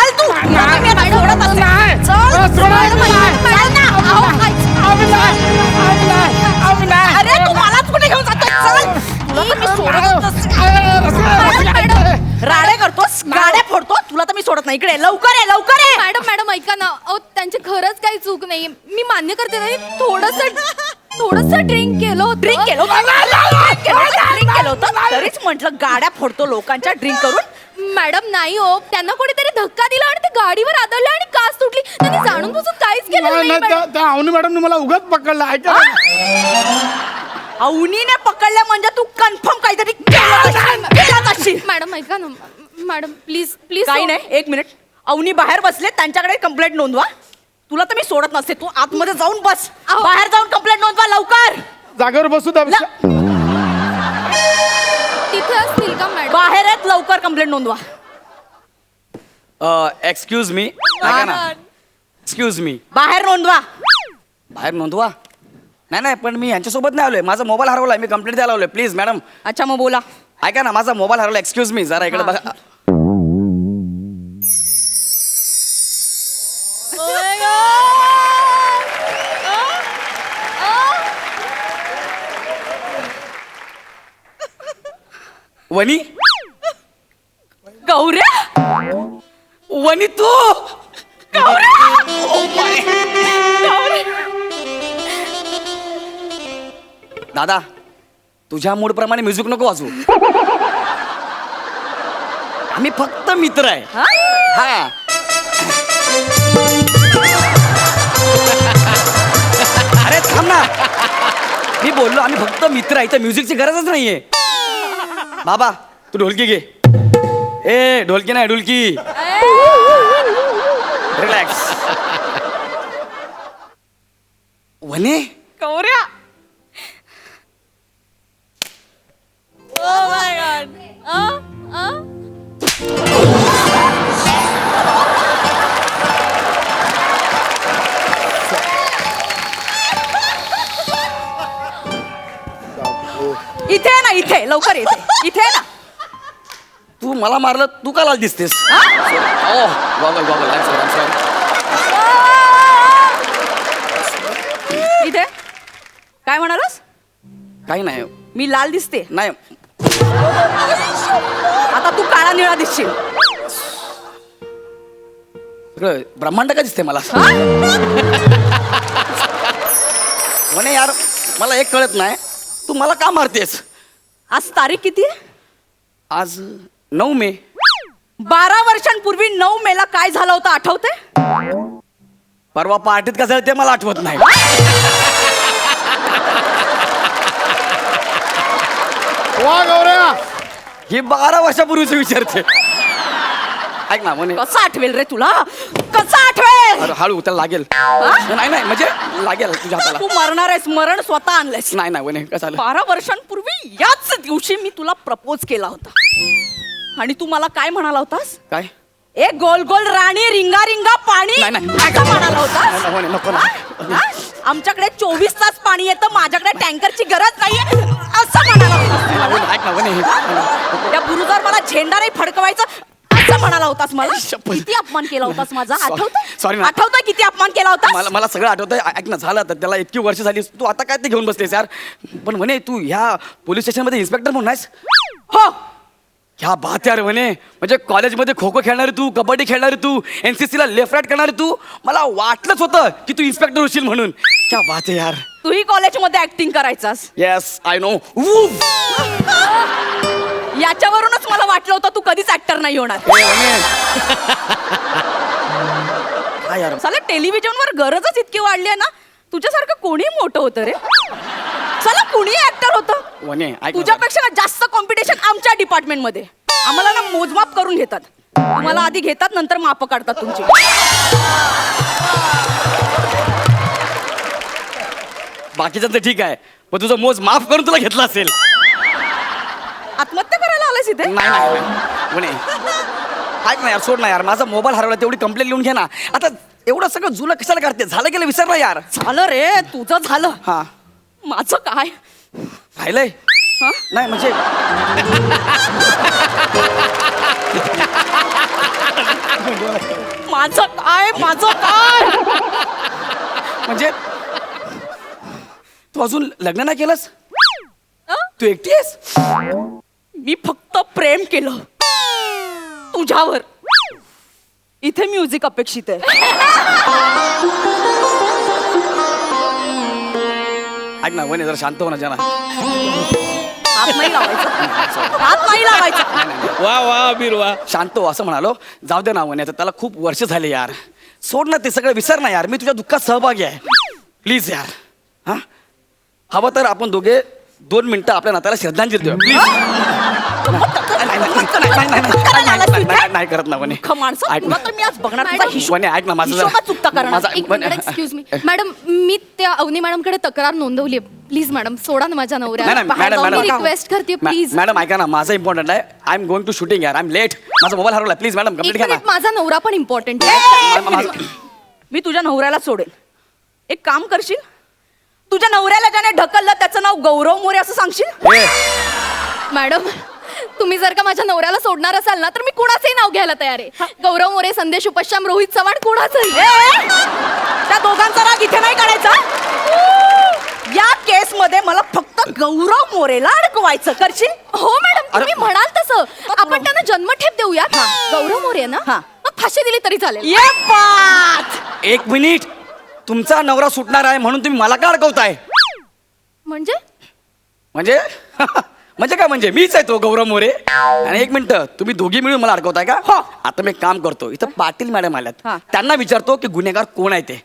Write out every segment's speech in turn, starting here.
चल तू. नाही. मी आता सोडत असेल. नाही. चल. सोडा. चल ना. अहो, अरे तू मलाच कुठे घेऊन जातो. चल. तुला तर मी सोडतच नसते. राडे करतोस, गाड्या फोडतो. तुला तर मी सोडत नाही. इकडे लवकर ये, लवकर ये. मॅडम मॅडम ऐका ना, अहो त्यांची खरंच काही चूक नाही. मी मान्य करते ना, थोडस ड्रिंक केलं होतं. ड्रिंक केलं ड्रिंक केलं होतं. तरीच म्हटलं गाड्या फोडतो लोकांच्या ड्रिंक करून. मॅडम नाही हो, त्यांना कोणीतरी धक्का दिला आणि ते गाडीवर आदळलं आणि काच तुटली. त्यांनी जाणून बुजून काहीच केलं नाही मॅडम. त्या अवनी मॅडम मला उगाच पकडला. ऐका अवनीने पकडलं म्हणजे तू कन्फर्म काहीतरी केलं असशील. मॅडम ऐका ना, मॅडम प्लीज प्लीज. काही नाही, एक मिनिट. अवनी बाहेर बसले, त्यांच्याकडे कंप्लेंट नोंदवा. तुला तर मी सोडत नसते. तू आतमध्ये जाऊन बस. बाहेर जाऊन कंप्लेंट नोंदवा लवकर. जागेवर बसू द्या. तिथे असतील का मॅडम? बाहेर आहेत, लवकर कंप्लेंट नोंदवा. Excuse me. ऐका ना, एक्सक्यूज मी. बाहेर नोंदवा. बाहेर नोंदवा. नाही नाही, पण मी यांच्यासोबत नाही आलोय. माझा मोबाईल हरवलाय. मी कंप्लेंट द्यायला आलोय. Please madam. अच्छा मग बोला. ऐका ना, माझा मोबाईल हरवला. एक्सक्यूज मी, जरा इकडे बघा. वनी, गौऱ्या, वनी तू. दादा, तुझ्या मूड प्रमाणे म्युझिक नको वाजवू. आम्ही फक्त मित्र आहे. हा. अरे थांब ना, मी बोललो आम्ही फक्त मित्र आहे. तर म्युझिकची गरजच नाहीये. बाबा तू ढोलकी घे. ए ढोलकी नाही, ढोलकी. रिलॅक्स. वने, गौऱ्या. इथे आहे ना, इथे लवकर इथे. इथे आहे ना. तू मला मारलं, तू का लाल दिसतेस? Goggle goggle. इथे काय म्हणालास? काही नाही. मी लाल दिसते. नाही. आता तू काळा निळा दिसशील. सगळं ब्रह्मांड का दिसते मला? म्हणे यार, मला एक कळत नाही, तू मला का मारतेस? आज तारीख किती आहे? आज 9 मे. 12 वर्षांपूर्वी 9 मेला काय झालं होतं आठवतंय? परवा पार्टीत का झालं ते मला आठवत नाही. वा गौऱ्या. ही 12 वर्षापूर्वीच विचारते. ऐक ना म्हणे. कसं आठवेल रे तुला? कसं आठवेल? अरे हळू, त्याला लागेल. नाही नाही, म्हणजे लागेल तुझ्या हाताला. तू मरणार आहेस. मरण स्वतः आणलंयस. नाही नाही म्हणे, कसं झालं? 12 वर्षांपूर्वी याच दिवशी मी तुला प्रपोज केला होता. आणि तू मला काय म्हणाला होतास? काय? ए गोल गोल राणी, रिंगा रिंगा पाणी. नाही, नाही. असं म्हणाला होतास? नाही, म्हणे, नको ना. हा? आमच्याकडे 24 तास पाणी येतं, माझ्याकडे टँकरची गरज नाहीये असं म्हणाला होतास. ऐक ना म्हणे. त्या बुरुजावर मला झेंडा नाही फडकवायचं असं म्हणाला होतास मला. शपथ. किती अपमान केला होतास माझा? Sorry आठवतंय? ना. आठवतंय किती अपमान केला होतास? मला सगळं आठवतंय. ऐक ना, झालं तर त्याला इतकी वर्ष झाली. तू आता काय ते घेऊन बसलेस यार? पण म्हणे तू ह्या पोलीस स्टेशनमध्ये इन्स्पेक्टर म्हणून आहेस? हो. क्या बात यार म्हणे. म्हणजे कॉलेजमध्ये खो खो खेळणारी तू, कबड्डी खेळणारी तू, NCC ला लेफ्ट राईट करणारी तू. मला वाटलंच होतं की तू इन्स्पेक्टर होशील म्हणून. क्या बात आहे यार. तूही कॉलेजमध्ये ऍक्टिंग करायचास. Yes I know. याच्यावरूनच मला वाटलं होतं तू कधीच ऍक्टर नाही होणार. काय यार, साला टेलिव्हिजनवर गरजच इतकी वाढली आहे ना. तुझ्यासारखं कोणी मोठं होतं रे? साला कुणी ऍक्टर होतं. वने ऐक ना. तुझ्यापेक्षा ना जास्त कॉम्पिटिशन आमच्या डिपार्टमेंट मध्ये. आम्हाला ना मोजमाप करून घेतात. तुम्हाला आधी घेतात, नंतर माप काढतात तुमची. बाकीचं तर ठीक आहे, पण तुझं मोज माफ करून तुला घेतला असेल. आत्महत्या करायला आलास इथे? नाही नाही म्हणे. ऐक ना यार, सोड ना यार. माझा मोबाईल हरवला, तेवढी कंप्लेंट लिहून घे ना. आता एवढं सगळं जुनं कशाला करते? झालं गेलं विसरलं यार. झालं रे, तुझं झालं. हा. माझं काय? राहिलंय. हा? नाही म्हणजे माझं काय म्हणजे तू अजून लग्न नाही केलंस? अं? तू एकटी आहेस? मी फक्त प्रेम केलं तुझ्यावर. इथे म्युझिक अपेक्षित आहे. ऐक ना वने जरा शांत हो ना जना. हात नाही लावायचा. हात नाही लावायचा. वा वा अबीर वा. शांत हो असं म्हणालो. जाऊ दे ना वने, आता त्याला खूप वर्ष झाले यार. सोड ना ते सगळं, विसर ना यार. मी तुझ्या दुःखात सहभागी आहे. प्लीज यार. हा हवं तर आपण दोघे 2 मिनिटं आपल्या नात्याला श्रद्धांजली देऊ प्लीज. नाही करत ना वने. मूर्ख माणसं, ऐक तुला ना तर मी आज बघणार तुझा मॅडम, हिशोब. वने ऐक ना माझं हिशोबात चुकता करणार. माझा एक मिनिट एक्सक्यूज मी मॅडम, मी त्या अवनी मॅडमकडे तक्रार नोंदवली आहे. प्लीज मॅडम सोडा ना माझ्या नाही, नवऱ्याला. नाही, मॅडम, मी मॅडम. रिक्वेस्ट करते प्लीज. मॅडम ऐका ना, माझं इम्पॉर्टंट आहे. I am going to shooting यार. I am late. माझा मोबाईल हरवला. प्लीज मॅडम एक कंप्लीट घ्या ना. मिनिट, माझा नवरा पण इम्पॉर्टंट मी तुझ्या नवऱ्याला सोडेन. एक काम करशील, तुझ्या नवऱ्याला ज्याने ढकललं त्याचं नाव गौरव मोरे असं सांगशील. ए, मॅडम, तुम्ही जर का माझ्या नवऱ्याला सोडणार असाल ना तर मी कुणाचंही नाव घ्यायला तयार आहे. गौरव मोरे, संदेश उपश्याम, रोहित चव्हाण, कुणाचंही. त्या दोघांचा राग इथे नाही काढायचा. या केस मध्ये मला फक्त गौरव मोरेला अडकवायचं. करशील? हो मॅडम, तुम्ही म्हणाल तसं. आपण त्यांना जन्मठेप देऊया. गौरव मोरे ना, हा. मग फाशी दिली तरी चालेल. ये बात. 1 मिनिट. तुमचा नवरा सुटणार आहे म्हणून तुम्ही मला का अडकवताय? म्हणजे म्हणजे म्हणजे काय म्हणजे? मीच आहे तो गौरव मोरे. आणि 1 मिनिट, तुम्ही दोघी मिळून मला अडकवताय का? हो. आता मी एक काम करतो. इथं पाटील मॅडम आल्यात. हा. त्यांना विचारतो की गुन्हेगार कोण आहे ते.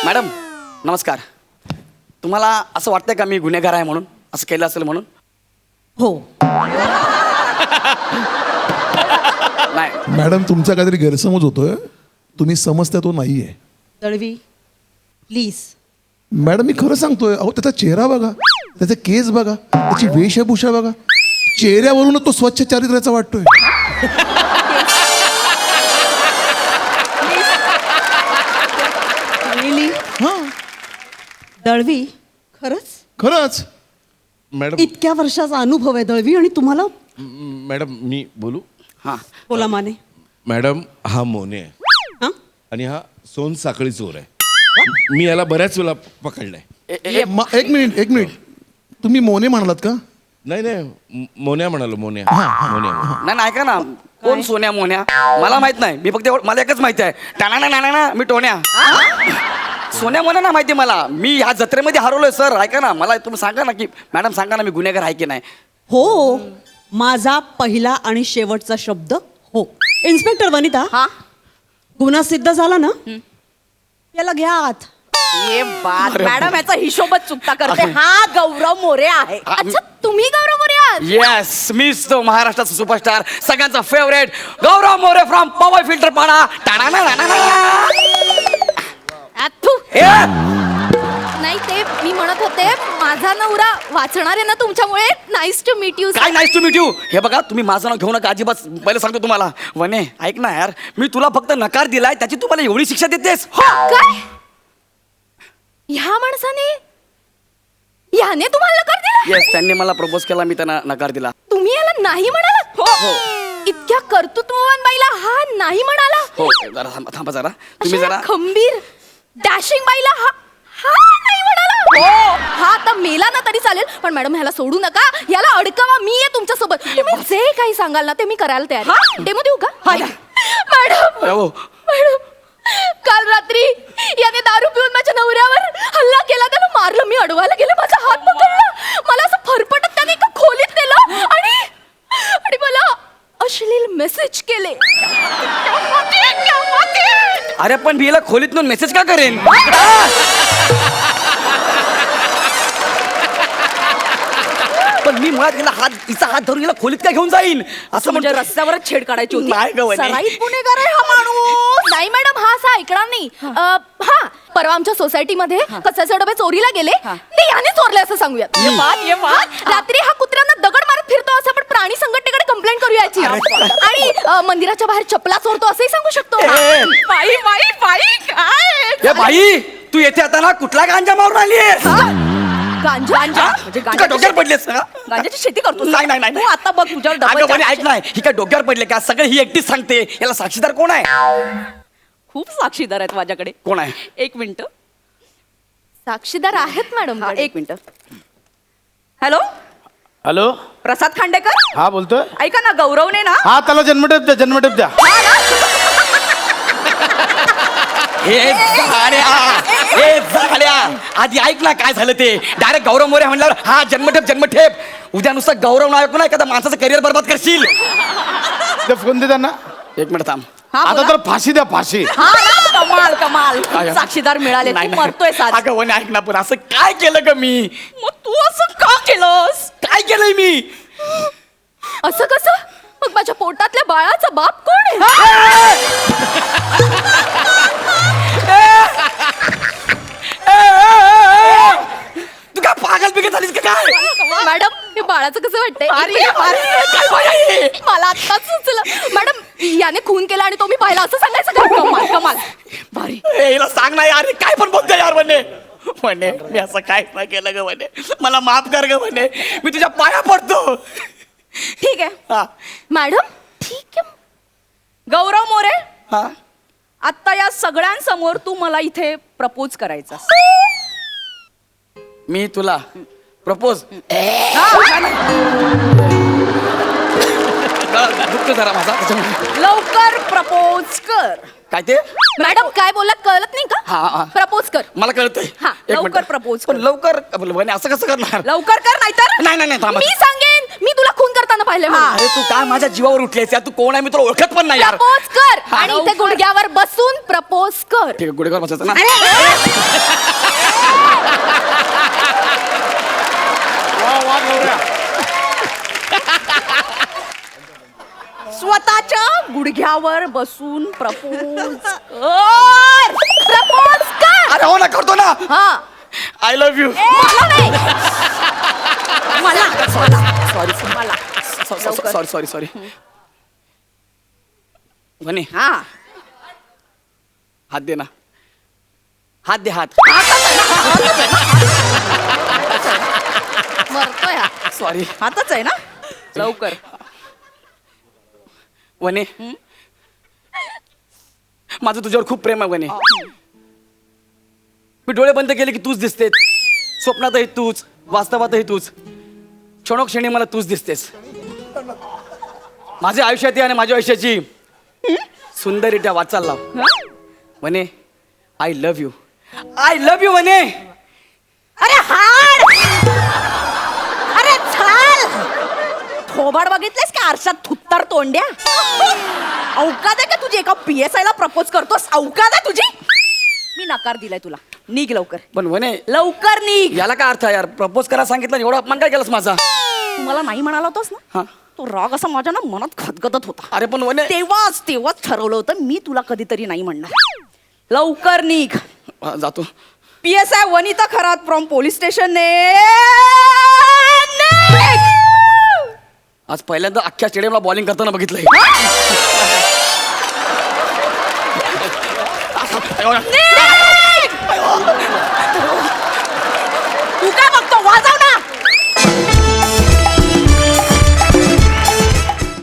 मॅडम नमस्कार. तुम्हाला असं वाटतंय का मी गुन्हेगार आहे म्हणून, असं केलं असेल म्हणून? हो. नाही मॅडम, तुमचा काहीतरी गैरसमज होतोय. तुम्ही समजता तो नाहीये. दळवी प्लीज. मॅडम, मी खरं सांगतोय. अहो, त्याचा चेहरा बघा, त्याचे केस बघा, त्याची वेशभूषा बघा. चेहऱ्यावरूनच तो स्वच्छ चारित्र्याचा वाटतोय. हा, दळवी, खरंच खरंच. मॅडम इतक्या वर्षाचा अनुभव आहे दळवी, आणि तुम्हाला. मॅडम मी बोलू? हां बोला माने. मॅडम हा मोने आहे हा? आणि हा सोन साखळी चोर आहे. मी याला बऱ्याच वेळा पकडलाय. एक मिनिट. तुम्ही मोने म्हणालात का? नाही नाही, मोन्या म्हणालो. मोन्या. नाही नाही, ऐका ना. कोण सोन्या मोन्या मला माहित नाही. मी फक्त मला एकच माहिती आहे. टाणा मी टोन्या. सोन्या मोन्या ना माहिती मला. मी ह्या जत्रेमध्ये हरवलोय सर. ऐका ना, मला तुम्ही सांगा ना की मॅडम सांगा ना, मी गुन्हेगार आहे की नाही. हो, माझा पहिला आणि शेवटचा शब्द हो. इन्स्पेक्टर वनिता, हा. गुन्हा सिद्ध झाला ना, याला घ्या आत. ये बात. मॅडम याचा हिशोबच चुकता करते. हा गौरव मोरे आहे. अच्छा, तुम्ही गौरव मोरे आहात? येस, मीच तो महाराष्ट्राचा सुपरस्टार, सगळ्यांचा favourite Gaurav More from power filter पाडा. नाही, ते मी म्हणत होते माझा नवरा वाचणार आहे ना तुमच्यामुळे. Nice to meet you. काय नाईस टू मीट यू. हे बघा, तुम्ही माझं नाव घेऊ नका अजिबात. पहिले सांगतो तुम्हाला. वने ऐक ना यार, मी तुला फक्त नकार दिलाय, त्याची तू मला एवढी शिक्षा देतेस? काय? ह्या माणसाने, ह्याने तुम्हाला नकार दिला? येस, त्यांनी मला प्रपोज केला, मी त्यांना नकार दिला. तुम्ही याला नाही म्हणालात? इतक्या कर्तृत्ववान बाईला हा नाही म्हणाला? हो, जरा थांबा जरा. तुम्ही अशा जरा खंबीर डॅशिंग बाईला हा हा नाही म्हणाला? हो, हा आता मेला ना तरी चालेल, पण मॅडम ह्याला सोडू नका. याला अडकवा. मी आहे तुमच्या सोबत. तुम्ही जे काही सांगाल ना ते मी करायला तयार आहे. डेमो देऊ का? मॅडम, हो. मॅडम, काल रात्री याने दारू पिऊन माझ्या नवऱ्यावर हल्ला केला. त्याला मारलं. मी अडवायला गेले, माझा हात पकडला. मला असं फरफटत त्याने एका खोलीत नेलं आणि मला अश्लील मेसेज केले. अरे पण मी याला खोलीत मेसेज का करेन? पण मी मुळात हिचा हात धरून हिला खोलीत काय घेऊन जाईन असं म्हणजे म्हणजे रस्त्यावरच छेड काढायची होती. नाही गं, वहिनी. सराईत गुन्हेगार आहे हा माणूस. नाही मॅडम, हा असा ऐकणार नाही. हा, परवा आमच्या सोसायटीमध्ये कचऱ्याचे डबे चोरीला गेले. ते याने चोरले असं सांगूयात. ये बात. रात्री हा कुत्र्यांना दगड मारत फिरतो असं आपण प्राणी संघटनेकडे कंप्लेंट करूया याची. आणि मंदिराच्या बाहेर चपला चोरतो असंही सांगू शकतो. ए. बाई काय ए बाई, तू येथे आता ना कुठला गांजा मारून आली गांजा म्हणजे तुका डोक्यावर पडलेस का? गांजाची शेती करतो. नाही, नाही, नाही. तू आता बघ तुझ्यावर अगं डबल म्हणे ऐक नाही, ही काय डोक्यावर पडले का? सगळं ही एकटीच सांगते. याला साक्षीदार कोण आहे? खूप साक्षीदार आहेत माझ्याकडे. कोण आहे? एक मिनिट. साक्षीदार आहेत मॅडम. एक minute. Hello, hello. Prasad Khandekar. हा बोलतोय. ऐका ना, गौरवने ना. हा त्याला जन्मठेप द्या, जन्मठेप द्या. हे झाड्या आधी ऐक ना काय झालं ते. डायरेक्ट गौरव मोरे म्हणल्यावर हा जन्मठेप. उद्या नुसतं गौरव नाव ऐकून एखादा माणसाचं करिअर बरबाद करशील. ते फोन दे त्यांना. एक मिनिट थांब. हा, आता बोला. तर फाशी द्या, फाशी. हा ना, कमाल कमाल. काय? साक्षीदार मिळाले. नाही, तू नाही. मरतोय साज. अगं वने ऐक ना, पण असं काय केलं ग मी? मग तू असं का केलंस? काय केलंय मी? असं कसं? मग माझ्या पोटातल्या बाळाचा बाप कोण आहे? तू काय पागल बिगल झालीस का काय? मॅडम हे बाळाचं कसं वाटतंय? काय बाई? मला आत्ताच सुचलं. मॅडम याने खून केला आणि तो मी पाहिला असं सांगायचं का? कमाल कमाल. भारी. ए, हिला सांग ना यार, काय पण बोलते यार म्हणे. म्हणे मी असं काय नाही केलं ग म्हणे. मला माफ कर ग म्हणे. मी तुझ्या पाया पडतो. ठीक आहे हा मॅडम ठीक आहे. गौरव मोरे, हा आता या सगळ्यांसमोर तू मला इथे प्रपोज करायचा. मी तुला प्रपोज दुःख जरा माझा त्याच्यामुळे. लवकर प्रपोज कर. काय ते? मॅडम काय बोलत कळत नाही हा, हा. का? प्रपोज कर. मला कळतंय. हा, एक लवकर मिनिट. propose पण कर. लवकर म्हणे असं कसं करणार? लवकर कर नाहीतर. नाही नाही नाही थांबा. मी सांगेन मी तुला खून करताना पाहिले. अरे तू काय माझ्या जीवावर उठलेस यार. तू कोण आहे मी तुला ओळखत पण नाही यार. प्रपोज कर हा, आणि इथे लवकर. गुडघ्यावर बसून प्रपोज कर. ठीक आहे गुढेगाव बसायचं ना. वा वा गौऱ्या. स्वतःच्या गुडघ्यावर बसून प्रपोज प्रपोज कर. अरे हो ना करतो ना. हा आय लव्ह यू. मला नाही. मला सॉरी मला सॉरी म्हणे हा हात दे ना. हात दे हात. मरतोय हा. सॉरी हातच आहे ना. लवकर. वने माझं तुझ्यावर खूप प्रेम आहे वने. मी डोळे बंद केले की तूच दिसतेस. स्वप्नातही तूच, वास्तवातही तूच. क्षणोक्षणी मला तूच दिसतेस. माझ्या आयुष्यात ये आणि माझ्या आयुष्याची सुंदररित्या वाचाल लाव. वने I love you. I love you वने. अरे हाड. अरे चाल. थोबाड बघितलेस का आरशात थुत्तर तोंड्या? अवकाद आहे का तुझी? एका PSI ला प्रपोज करतोस? अवकाद आहे तुझी? मी नकार दिलाय तुला. निघ लवकर. पण वने लवकर निघ. याला काय अर्थ आहे यार? प्रपोज करा सांगितलं एवढा अपमान काय केलास माझा? तू मला नाही म्हणाला होतास ना, हा तो राग असा माझ्या ना मनात खदगदत होता. अरे पण वने तेव्हाच ठरवलं होतं मी तुला कधीतरी नाही म्हणणार. लवकर निघ. हा, जातो. PSI Vanita Kharat from police station. आज पहिल्यांदा अख्ख्या स्टेडियमला बॉलिंग करताना बघितलंय. निघ.